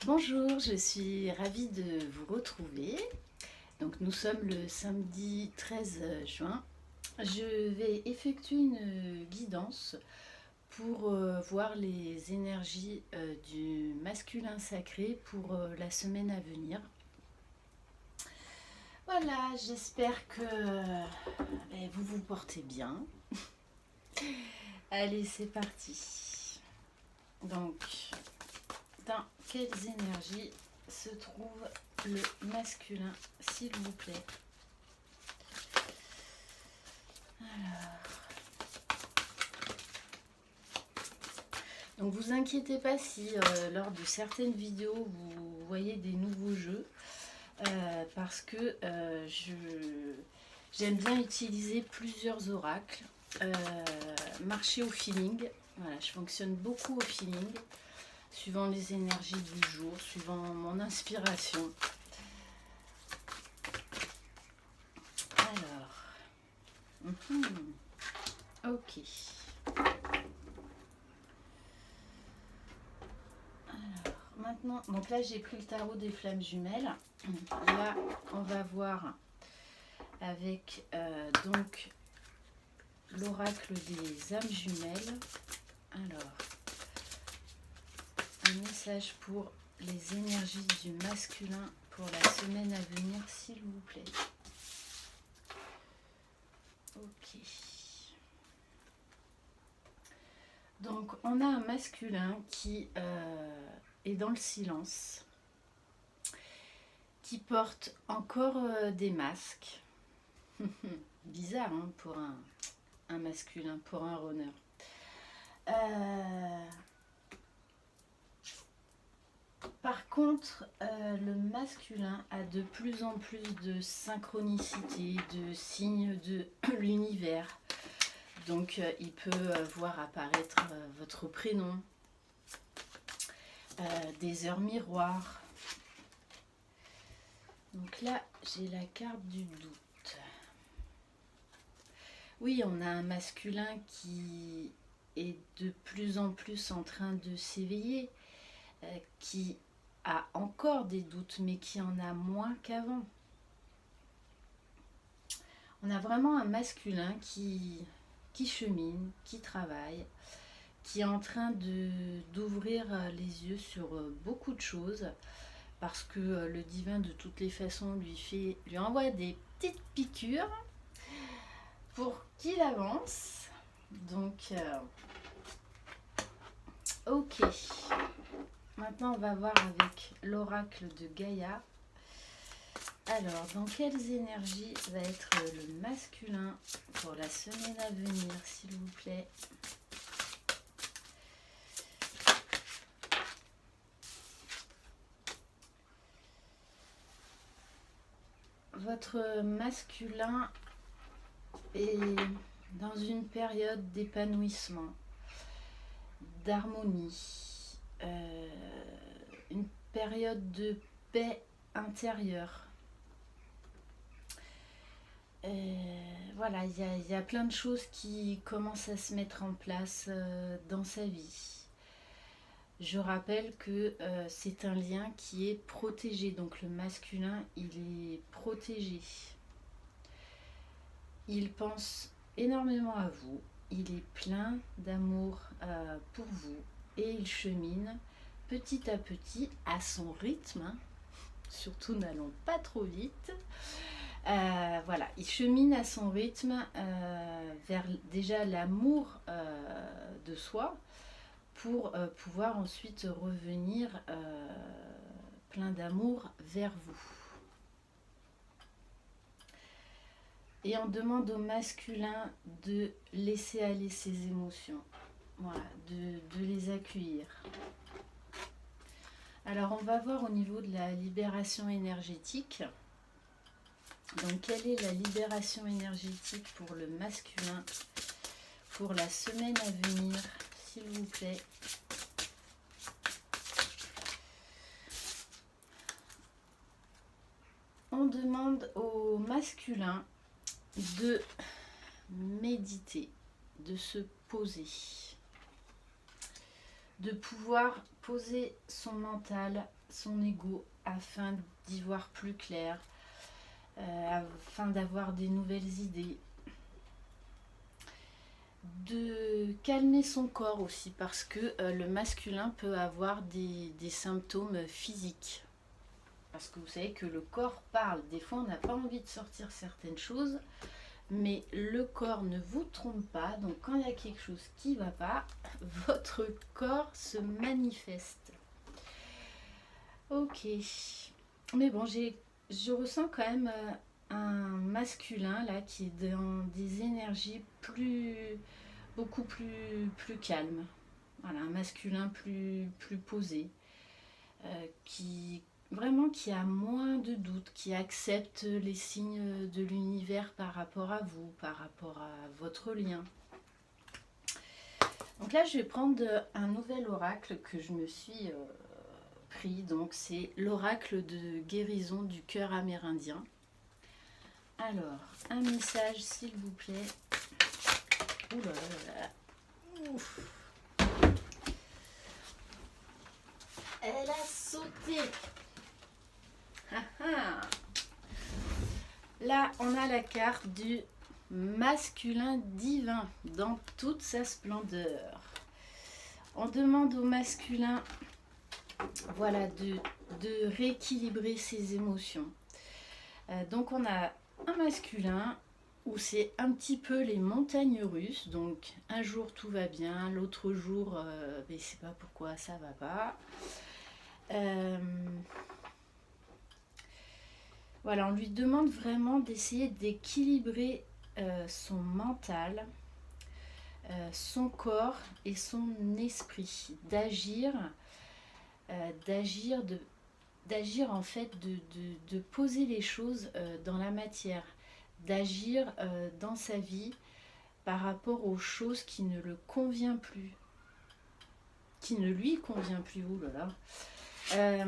Bonjour, je suis ravie de vous retrouver. Donc nous sommes le samedi 13 juin. Je vais effectuer une guidance pour voir les énergies du masculin sacré pour la semaine à venir. Voilà, j'espère que vous vous portez bien. Allez, c'est parti. Donc, dans quelles énergies se trouve le masculin, s'il vous plaît? Donc vous inquiétez pas si lors de certaines vidéos vous voyez des nouveaux jeux, parce que j'aime bien utiliser plusieurs oracles, marcher au feeling. Voilà, je fonctionne beaucoup au feeling, suivant les énergies du jour, suivant mon inspiration. Alors, ok. Maintenant, donc là j'ai pris le tarot des flammes jumelles. Là on va voir avec donc l'oracle des âmes jumelles. Alors, un message pour les énergies du masculin pour la semaine à venir, s'il vous plaît. Ok. Donc on a un masculin qui est dans le silence, qui porte encore des masques. Bizarre hein, pour un masculin, pour un runner. Par contre, le masculin a de plus en plus de synchronicité, de signes de l'univers. Donc, il peut voir apparaître votre prénom, des heures miroirs. Donc là, j'ai la carte du doute. Oui, on a un masculin qui est de plus en plus en train de s'éveiller, qui a encore des doutes, mais qui en a moins qu'avant. On a vraiment un masculin qui chemine, qui travaille, qui est en train d'ouvrir les yeux sur beaucoup de choses, parce que le divin de toutes les façons lui envoie des petites piqûres pour qu'il avance. Donc, ok. Maintenant, on va voir avec l'oracle de Gaïa. Alors, dans quelles énergies va être le masculin pour la semaine à venir, s'il vous plaît? Votre masculin est dans une période d'épanouissement, d'harmonie, une période de paix intérieure. Voilà, il y a plein de choses qui commencent à se mettre en place dans sa vie. Je rappelle que c'est un lien qui est protégé, donc le masculin, il est protégé. Il pense énormément à vous, il est plein d'amour pour vous et il chemine petit à petit à son rythme, hein. Surtout n'allons pas trop vite. Voilà, il chemine à son rythme vers déjà l'amour de soi pour pouvoir ensuite revenir plein d'amour vers vous. Et on demande au masculin de laisser aller ses émotions, voilà, de les accueillir. Alors on va voir au niveau de la libération énergétique. Donc quelle est la libération énergétique pour le masculin pour la semaine à venir, s'il vous plaît? On demande au masculin de méditer, de se poser, de pouvoir poser son mental son ego afin d'y voir plus clair, afin d'avoir des nouvelles idées, de calmer son corps aussi, parce que le masculin peut avoir des symptômes physiques. Parce que vous savez que le corps parle. Des fois, on n'a pas envie de sortir certaines choses, mais le corps ne vous trompe pas. Donc, quand il y a quelque chose qui ne va pas, votre corps se manifeste. Ok. Mais bon, je ressens quand même un masculin là qui est dans des énergies beaucoup plus calmes. Voilà, un masculin plus posé, qui vraiment qui a moins de doutes, qui accepte les signes de l'univers par rapport à vous, par rapport à votre lien. Donc là, je vais prendre un nouvel oracle que je me suis pris. Donc c'est l'oracle de guérison du cœur amérindien. Alors, un message s'il vous plaît. Ouh là là là. Ouf. Elle a sauté. Là, on a la carte du masculin divin dans toute sa splendeur. On demande au masculin, voilà, de rééquilibrer ses émotions. Donc, on a un masculin où c'est un petit peu les montagnes russes. Donc, un jour tout va bien, l'autre jour, mais je sais pas pourquoi ça va pas. Voilà, on lui demande vraiment d'essayer d'équilibrer son mental, son corps et son esprit, d'agir en fait, de poser les choses dans la matière, d'agir dans sa vie par rapport aux choses qui ne le convient plus, qui ne lui convient plus. Oh là là.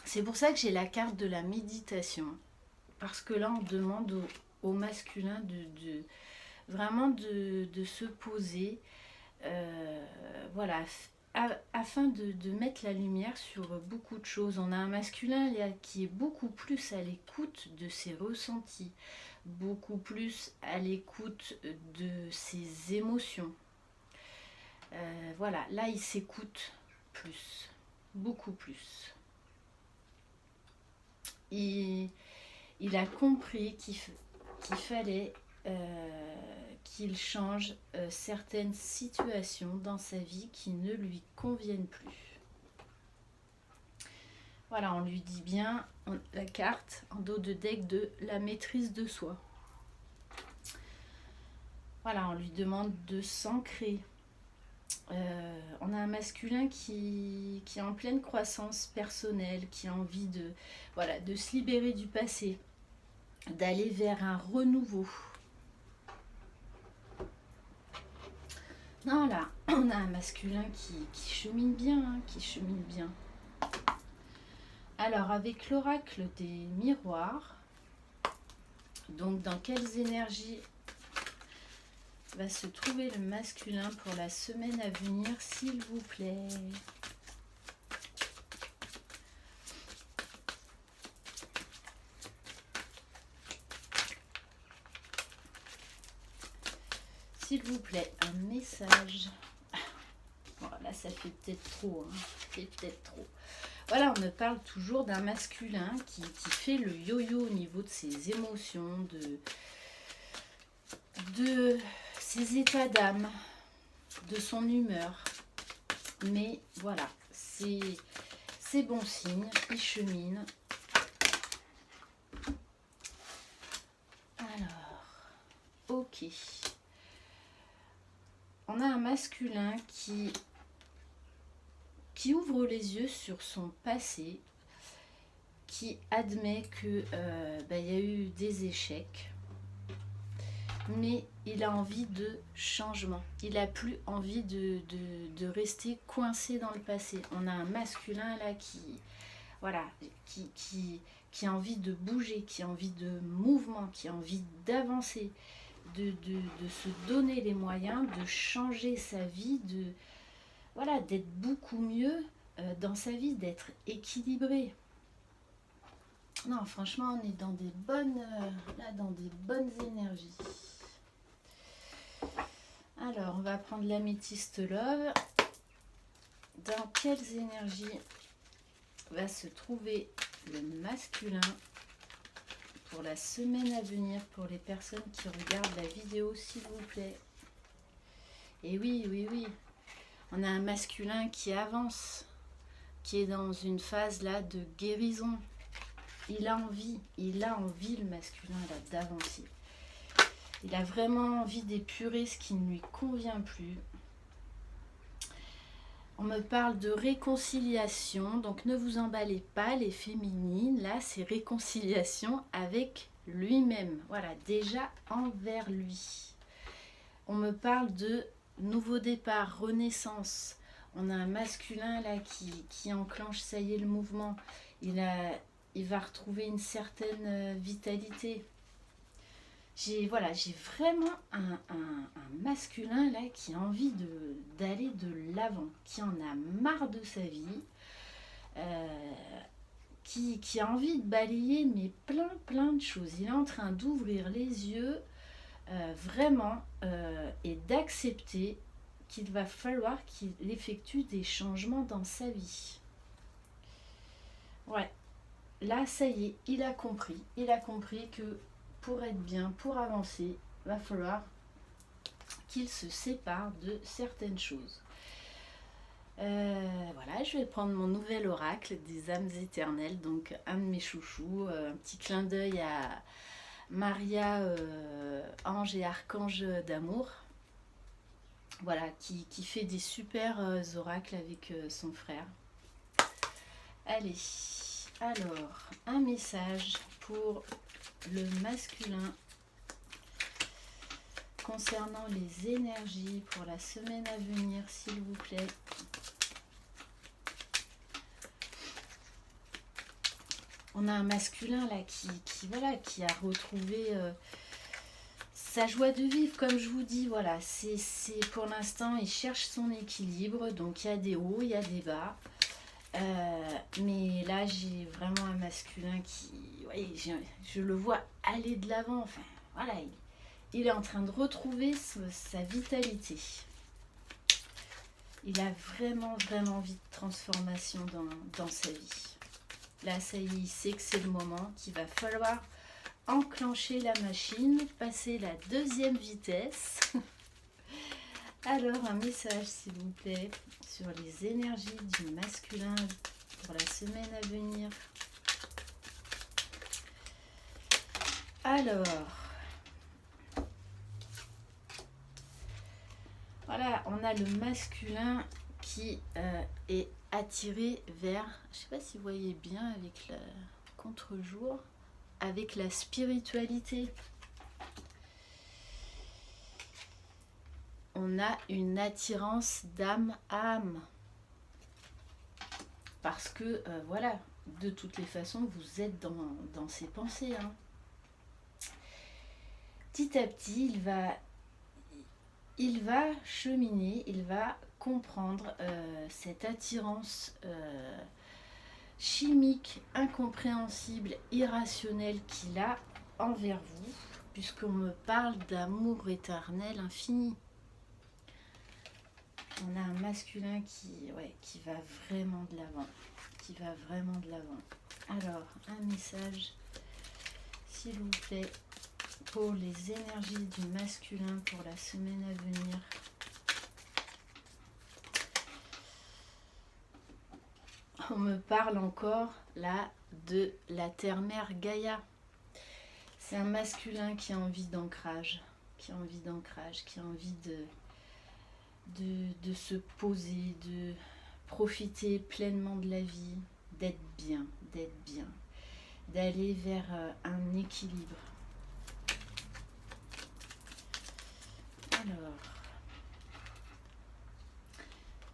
C'est pour ça que j'ai la carte de la méditation, parce que là on demande au masculin vraiment de se poser, voilà, afin de mettre la lumière sur beaucoup de choses. On a un masculin là, qui est beaucoup plus à l'écoute de ses ressentis, beaucoup plus à l'écoute de ses émotions. Voilà, là il s'écoute plus, beaucoup plus. Il a compris qu'il fallait qu'il change certaines situations dans sa vie qui ne lui conviennent plus. Voilà, on lui dit bien la carte en dos de deck de la maîtrise de soi. Voilà, on lui demande de s'ancrer. On a un masculin qui est en pleine croissance personnelle, qui a envie de se libérer du passé, d'aller vers un renouveau. Non, là, on a un masculin qui chemine bien, qui chemine bien. Alors, avec l'oracle des miroirs, donc dans quelles énergies va se trouver le masculin pour la semaine à venir, s'il vous plaît? S'il vous plaît, un message. Bon, là, ça fait peut-être trop. Hein. Ça fait peut-être trop. Voilà, on me parle toujours d'un masculin qui fait le yo-yo au niveau de ses émotions, de ses états d'âme, de son humeur. Mais voilà, c'est bon signe, il chemine. Alors, ok. On a un masculin qui ouvre les yeux sur son passé, qui admet que il y a eu des échecs, mais il a envie de changement. Il n'a plus envie de rester coincé dans le passé. On a un masculin là qui a envie de bouger, qui a envie de mouvement, qui a envie d'avancer, de se donner les moyens de changer sa vie, d'être beaucoup mieux dans sa vie, d'être équilibré. Non, franchement, on est dans des bonnes, dans des bonnes énergies. Alors, on va prendre l'améthyste love. Dans quelles énergies va se trouver le masculin pour la semaine à venir pour les personnes qui regardent la vidéo, s'il vous plaît? Et oui, oui, oui, on a un masculin qui avance, qui est dans une phase là de guérison. Il a envie le masculin là d'avancer. Il a vraiment envie d'épurer ce qui ne lui convient plus. On me parle de réconciliation, donc ne vous emballez pas les féminines, là c'est réconciliation avec lui-même, voilà, déjà envers lui. On me parle de nouveau départ, renaissance. On a un masculin là qui enclenche, ça y est, le mouvement. Il va retrouver une certaine vitalité. J'ai vraiment un masculin là qui a envie d'aller de l'avant, qui en a marre de sa vie, qui a envie de balayer mais plein de choses. Il est en train d'ouvrir les yeux vraiment et d'accepter qu'il va falloir qu'il effectue des changements dans sa vie. Ouais, là ça y est, il a compris que pour être bien, pour avancer, il va falloir qu'il se sépare de certaines choses. Voilà, je vais prendre mon nouvel oracle des âmes éternelles, donc un de mes chouchous, un petit clin d'œil à Maria, ange et archange d'amour, voilà, qui fait des super oracles avec son frère. Allez, alors, un message pour le masculin concernant les énergies pour la semaine à venir, s'il vous plaît. On a un masculin là qui a retrouvé sa joie de vivre, comme je vous dis, voilà, c'est pour l'instant, il cherche son équilibre, donc il y a des hauts, il y a des bas. Mais là, j'ai vraiment un masculin qui, ouais, je le vois aller de l'avant, enfin, voilà, il est en train de retrouver sa vitalité. Il a vraiment envie de transformation dans sa vie. Là, ça y est, il sait que c'est le moment, qu'il va falloir enclencher la machine, passer la deuxième vitesse. Alors, un message, s'il vous plaît, sur les énergies du masculin pour la semaine à venir. Alors, voilà, on a le masculin qui est attiré vers, je ne sais pas si vous voyez bien avec le contre-jour, avec la spiritualité. On a une attirance d'âme à âme. Parce que, voilà, de toutes les façons, vous êtes dans ses pensées. Hein. Petit à petit, il va cheminer, il va comprendre cette attirance chimique, incompréhensible, irrationnelle qu'il a envers vous, puisqu'on me parle d'amour éternel infini. On a un masculin qui va vraiment de l'avant. Alors, un message, s'il vous plaît, pour les énergies du masculin pour la semaine à venir. On me parle encore là de la terre-mère Gaïa. C'est un masculin qui a envie d'ancrage, qui a envie de se poser, de profiter pleinement de la vie, d'être bien, d'aller vers un équilibre. Alors,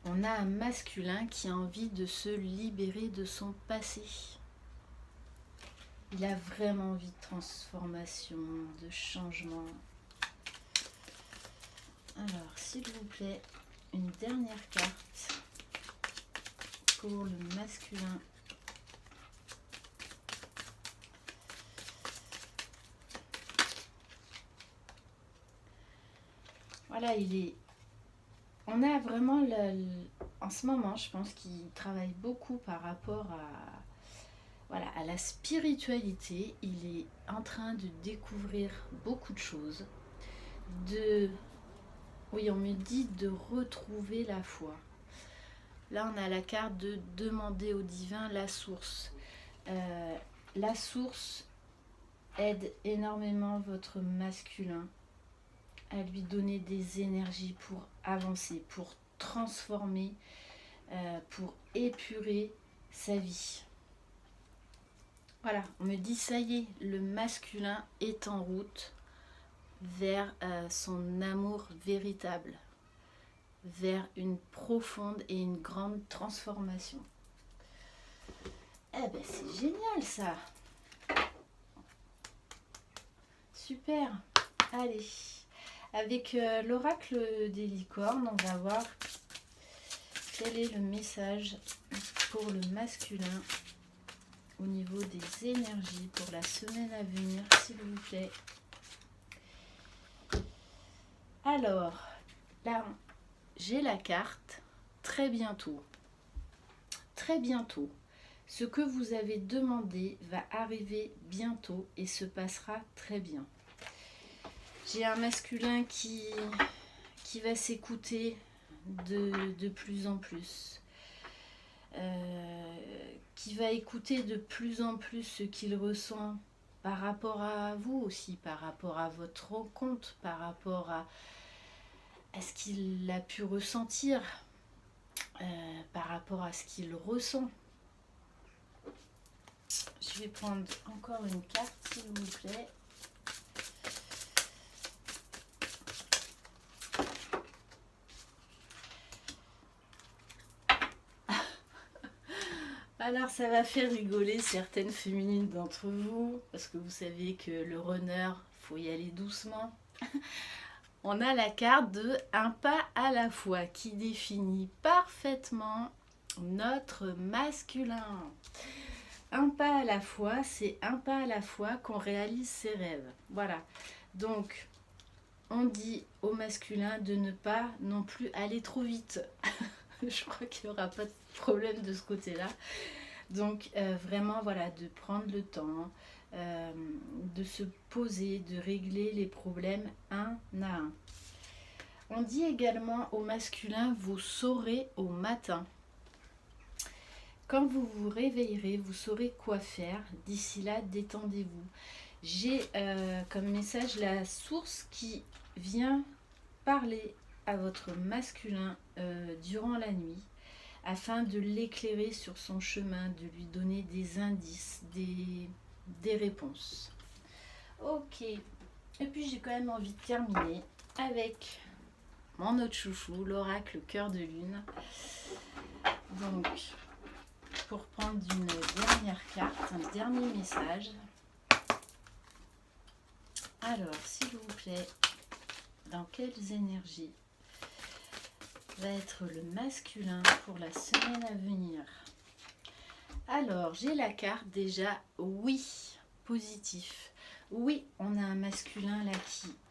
on a un masculin qui a envie de se libérer de son passé. Il a vraiment envie de transformation, de changement. Alors, s'il vous plaît, une dernière carte pour le masculin. Voilà, on a vraiment en ce moment, je pense qu'il travaille beaucoup par rapport voilà, à la spiritualité. Il est en train de découvrir beaucoup de choses. Oui, on me dit de retrouver la foi. Là, on a la carte de demander au divin la source. La source aide énormément votre masculin à lui donner des énergies pour avancer, pour transformer, pour épurer sa vie. Voilà, on me dit ça y est, le masculin est en route vers son amour véritable, vers une profonde et une grande transformation. Eh ben c'est génial ça. Super. Allez, avec l'oracle des licornes, on va voir quel est le message pour le masculin au niveau des énergies pour la semaine à venir, s'il vous plaît. Alors, là, j'ai la carte très bientôt. Très bientôt. Ce que vous avez demandé va arriver bientôt et se passera très bien. J'ai un masculin qui va s'écouter de plus en plus. Qui va écouter de plus en plus ce qu'il ressent par rapport à vous aussi, par rapport à votre rencontre, par rapport à ce qu'il a pu ressentir, par rapport à ce qu'il ressent. Je vais prendre encore une carte, s'il vous plaît. Alors ça va faire rigoler certaines féminines d'entre vous, parce que vous savez que le runner, faut y aller doucement. On a la carte de un pas à la fois qui définit parfaitement notre masculin. Un pas à la fois, c'est un pas à la fois qu'on réalise ses rêves. Voilà. Donc, on dit au masculin de ne pas non plus aller trop vite. Je crois qu'il n'y aura pas de problème de ce côté-là. Donc, vraiment, voilà, de prendre le temps, de se poser, de régler les problèmes un à un. On dit également au masculin, vous saurez au matin. Quand vous vous réveillerez, vous saurez quoi faire. D'ici là, détendez-vous. J'ai comme message la source qui vient parler à votre masculin durant la nuit afin de l'éclairer sur son chemin, de lui donner des indices, des réponses. Ok. Et puis j'ai quand même envie de terminer avec mon autre chouchou, l'oracle cœur de lune. Donc, pour prendre une dernière carte, un dernier message. Alors, s'il vous plaît, dans quelles énergies va être le masculin pour la semaine à venir? Alors, j'ai la carte déjà, oui, positif. Oui, on a un masculin là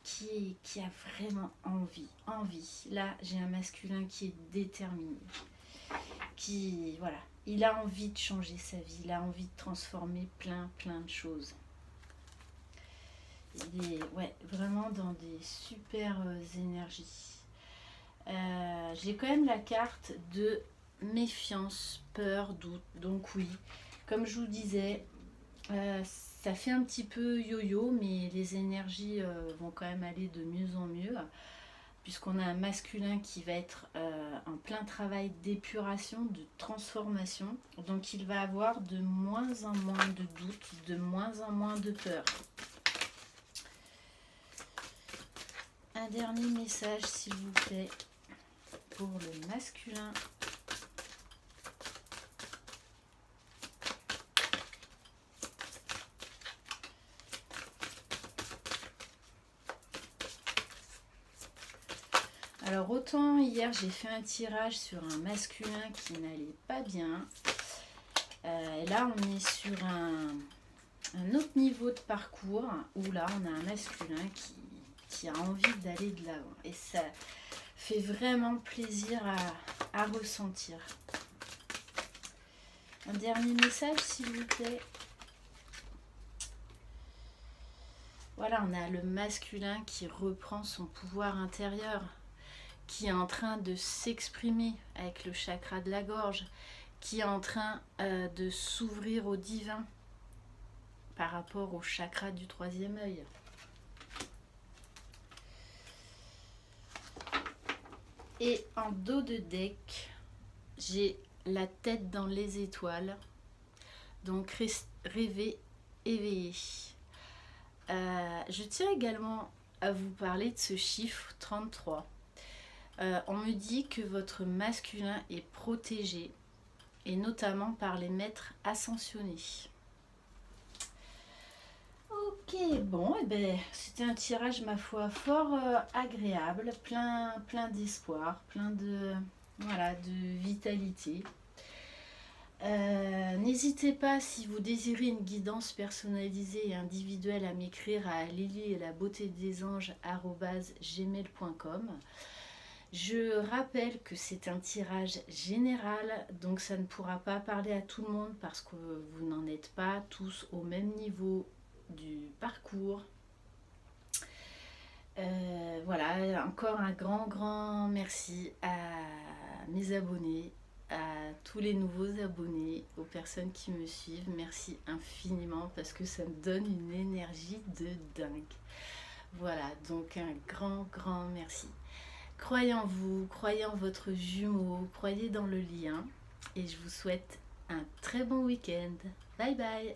qui a vraiment envie. Là, j'ai un masculin qui est déterminé. Voilà, il a envie de changer sa vie, il a envie de transformer plein de choses. Il est vraiment dans des super énergies. J'ai quand même la carte de méfiance, peur, doute. Donc oui, comme je vous disais, ça fait un petit peu yo-yo, mais les énergies vont quand même aller de mieux en mieux, puisqu'on a un masculin qui va être en plein travail d'épuration, de transformation. Donc il va avoir de moins en moins de doutes, de moins en moins de peur. Un dernier message, s'il vous plaît, pour le masculin. Alors autant hier j'ai fait un tirage sur un masculin qui n'allait pas bien. Et là on est sur un autre niveau de parcours où là on a un masculin qui a envie d'aller de l'avant. Et ça fait vraiment plaisir à ressentir. Un dernier message s'il vous plaît. Voilà, on a le masculin qui reprend son pouvoir intérieur, qui est en train de s'exprimer avec le chakra de la gorge, qui est en train de s'ouvrir au divin par rapport au chakra du troisième œil. Et en dos de deck, j'ai la tête dans les étoiles, donc rêver, éveillé. Je tiens également à vous parler de ce chiffre 33. On me dit que votre masculin est protégé, et notamment par les maîtres ascensionnés. Ok, bon, et ben, c'était un tirage, ma foi, fort agréable, plein d'espoir, plein de vitalité. N'hésitez pas, si vous désirez une guidance personnalisée et individuelle, à m'écrire à lily-et-la-beauté-des-anges@gmail.com. Je rappelle que c'est un tirage général, donc ça ne pourra pas parler à tout le monde parce que vous n'en êtes pas tous au même niveau du parcours. Voilà, encore un grand merci à mes abonnés, à tous les nouveaux abonnés, aux personnes qui me suivent. Merci infiniment parce que ça me donne une énergie de dingue. Voilà, donc un grand merci. Croyez en vous, croyez en votre jumeau, croyez dans le lien et je vous souhaite un très bon week-end. Bye bye.